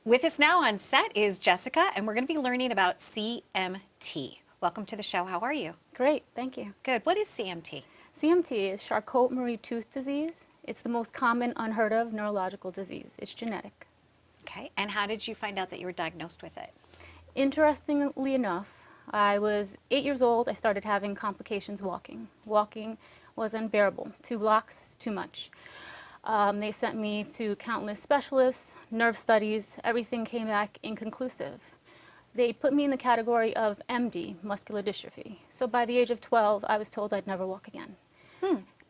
With us now on set is Jessica, and we're going to be learning about CMT. Welcome to the show. How are you? Great, thank you. Good. What is CMT? CMT is Charcot-Marie-Tooth disease. It's the most common unheard of neurological disease. It's genetic. Okay. And how did you find out that you were diagnosed with it? Interestingly enough, I was 8 years old. I started having complications walking. Walking was unbearable. 2 blocks, too much. They sent me to countless specialists, nerve studies. Everything came back inconclusive. They put me in the category of MD, muscular dystrophy. So by the age of 12, I was told I'd never walk again.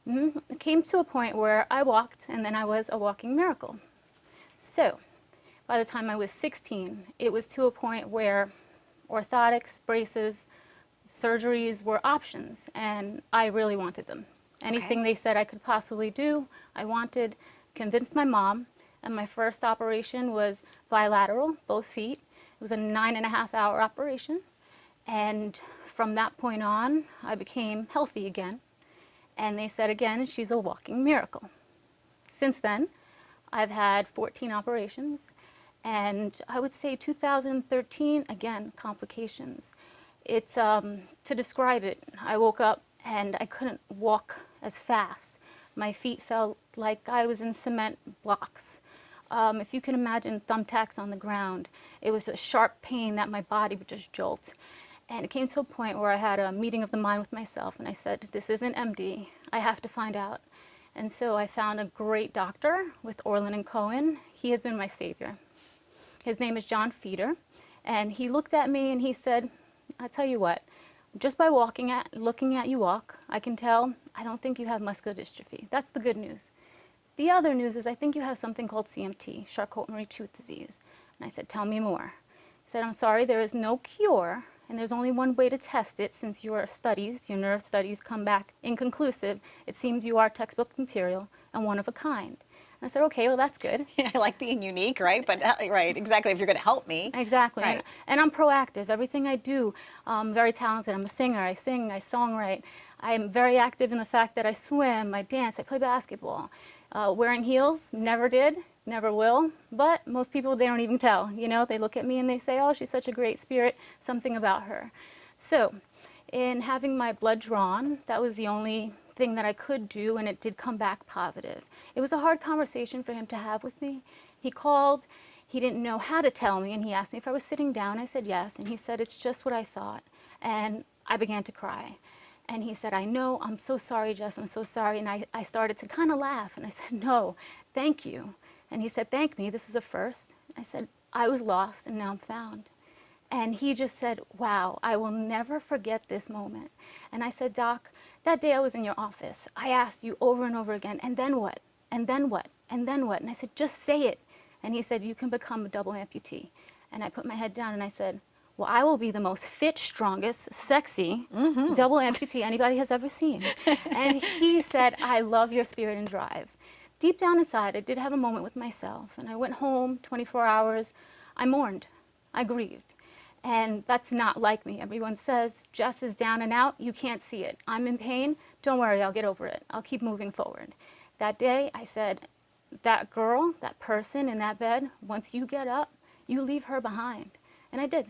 It came to a point where I walked, and then I was a walking miracle. So by the time I was 16, it was to a point where orthotics, braces, surgeries were options, and I really wanted them. Anything they said I could possibly do, I wanted. Convinced my mom, and my first operation was bilateral, both feet. It was a 9.5-hour operation, and from that point on, I became healthy again. And they said again, she's a walking miracle. Since then, I've had 14 operations, and I would say 2013, again, complications. It's, to describe it, I woke up and I couldn't walk as fast. My feet felt like I was in cement blocks. If you can imagine thumbtacks on the ground, it was a sharp pain that my body would just jolt. And it came to a point where I had a meeting of the mind with myself, and I said, this isn't MD, I have to find out. And so I found a great doctor with Orlin and Cohen. He has been my savior. His name is John Feeder, and he looked at me and he said, I tell you what, just by looking at you walk, I can tell I don't think you have muscular dystrophy. That's the good news. The other news is I think you have something called CMT, Charcot-Marie-Tooth disease. And I said, tell me more. He said, I'm sorry, there is no cure, and there's only one way to test it since your studies, your nerve studies, come back inconclusive. It seems you are textbook material and one of a kind. And I said, okay, well, that's good. Yeah, I like being unique, right? But right, exactly, if you're going to help me. Exactly. Right. And I'm proactive. Everything I do, I'm very talented. I'm a singer. I sing, I songwrite. I'm very active in the fact that I swim, I dance, I play basketball. Wearing heels, never did, never will. But most people, they don't even tell. You know, they look at me and they say, oh, she's such a great spirit, something about her. So in having my blood drawn, that was the only thing that I could do, and it did come back positive. It was a hard conversation for him to have with me. He called, he didn't know how to tell me, and he asked me if I was sitting down. I said yes, and he said, it's just what I thought. And I began to cry. And he said, I know, I'm so sorry, Jess, I'm so sorry. And I started to kind of laugh, and I said, no, thank you. And he said, thank me, this is a first. I said, I was lost, and now I'm found. And he just said, wow, I will never forget this moment. And I said, Doc, that day I was in your office, I asked you over and over again, and then what? And then what? And then what? And I said, just say it. And he said, you can become a double amputee. And I put my head down and I said, well, I will be the most fit, strongest, sexy double amputee anybody has ever seen. And he said, I love your spirit and drive. Deep down inside, I did have a moment with myself. And I went home, 24 hours. I mourned. I grieved. And that's not like me. Everyone says, Jess is down and out, you can't see it. I'm in pain, don't worry, I'll get over it. I'll keep moving forward. That day, I said, that girl, that person in that bed, once you get up, you leave her behind. And I did.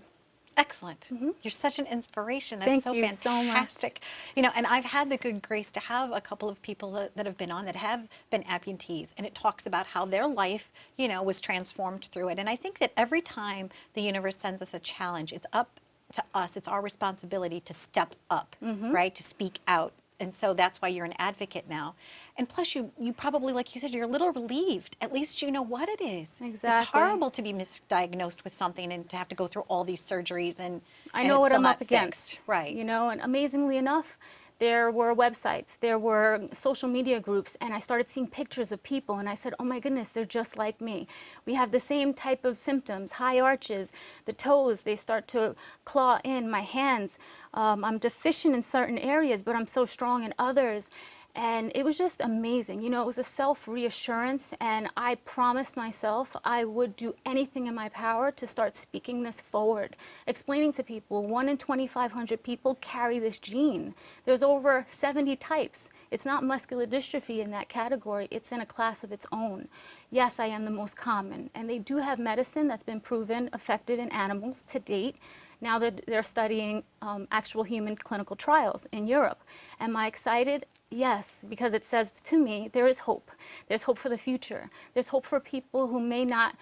Excellent. You're such an inspiration. That's Thank so you so much. fantastic. You know, and I've had the good grace to have a couple of people that have been on that have been amputees, and it talks about how their life, you know, was transformed through it. And I think that every time the universe sends us a challenge, it's up to us. It's our responsibility to step up, right? To speak out. And so that's why you're an advocate now. And plus you probably, like you said, you're a little relieved. At least you know what it is. Exactly. It's horrible to be misdiagnosed with something and to have to go through all these surgeries and I know what I'm up against. fixed. Right. You know, and amazingly enough, there were websites, there were social media groups, and I started seeing pictures of people, and I said, oh my goodness, they're just like me. We have the same type of symptoms, high arches, the toes, they start to claw in, my hands. I'm deficient in certain areas, but I'm so strong in others. And it was just amazing. You know, it was a self-reassurance, and I promised myself I would do anything in my power to start speaking this forward, explaining to people 1 in 2,500 people carry this gene. There's over 70 types. It's not muscular dystrophy in that category. It's in a class of its own. Yes, I am the most common, and they do have medicine that's been proven effective in animals to date. Now that they're studying actual human clinical trials in Europe. Am I excited? Yes, because it says to me, there is hope. There's hope for the future. There's hope for people who may not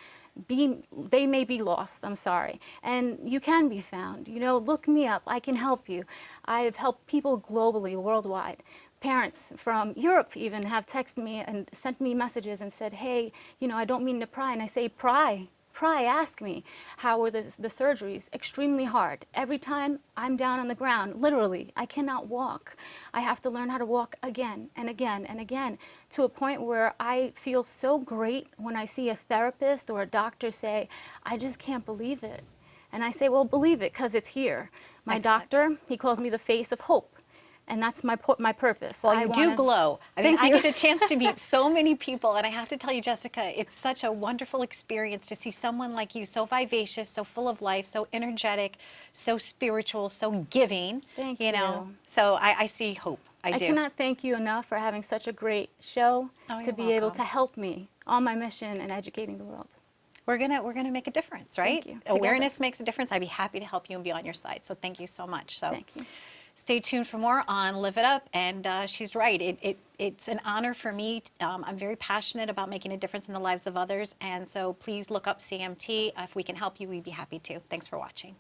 be, they may be lost, I'm sorry. And you can be found. You know, look me up, I can help you. I've helped people globally, worldwide. Parents from Europe even have texted me and sent me messages and said, hey, you know, I don't mean to pry. And I say, pry. Ask me, how were the surgeries? Extremely hard. Every time I'm down on the ground, literally, I cannot walk. I have to learn how to walk again and again and again, to a point where I feel so great when I see a therapist or a doctor say, I just can't believe it. And I say, well, believe it, because it's here. My Excellent. doctor, he calls me the face of hope. And that's my purpose. Well, you do glow. I mean, Thank I you. get the chance to meet so many people, and I have to tell you, Jessica, it's such a wonderful experience to see someone like you, so vivacious, so full of life, so energetic, so spiritual, so giving. Thank you. Know, you. so I see hope. I do. cannot thank you enough for having such a great show Oh, to you're be able welcome. to help me on my mission in educating the world. We're gonna make a difference, right? you. Awareness makes a difference. I'd be happy to help you and be on your side. So thank you so much. So Thank you. stay tuned for more on Live It Up. And she's right. It's an honor for me. I'm very passionate about making a difference in the lives of others. And so please look up CMT. If we can help you, we'd be happy to. Thanks for watching.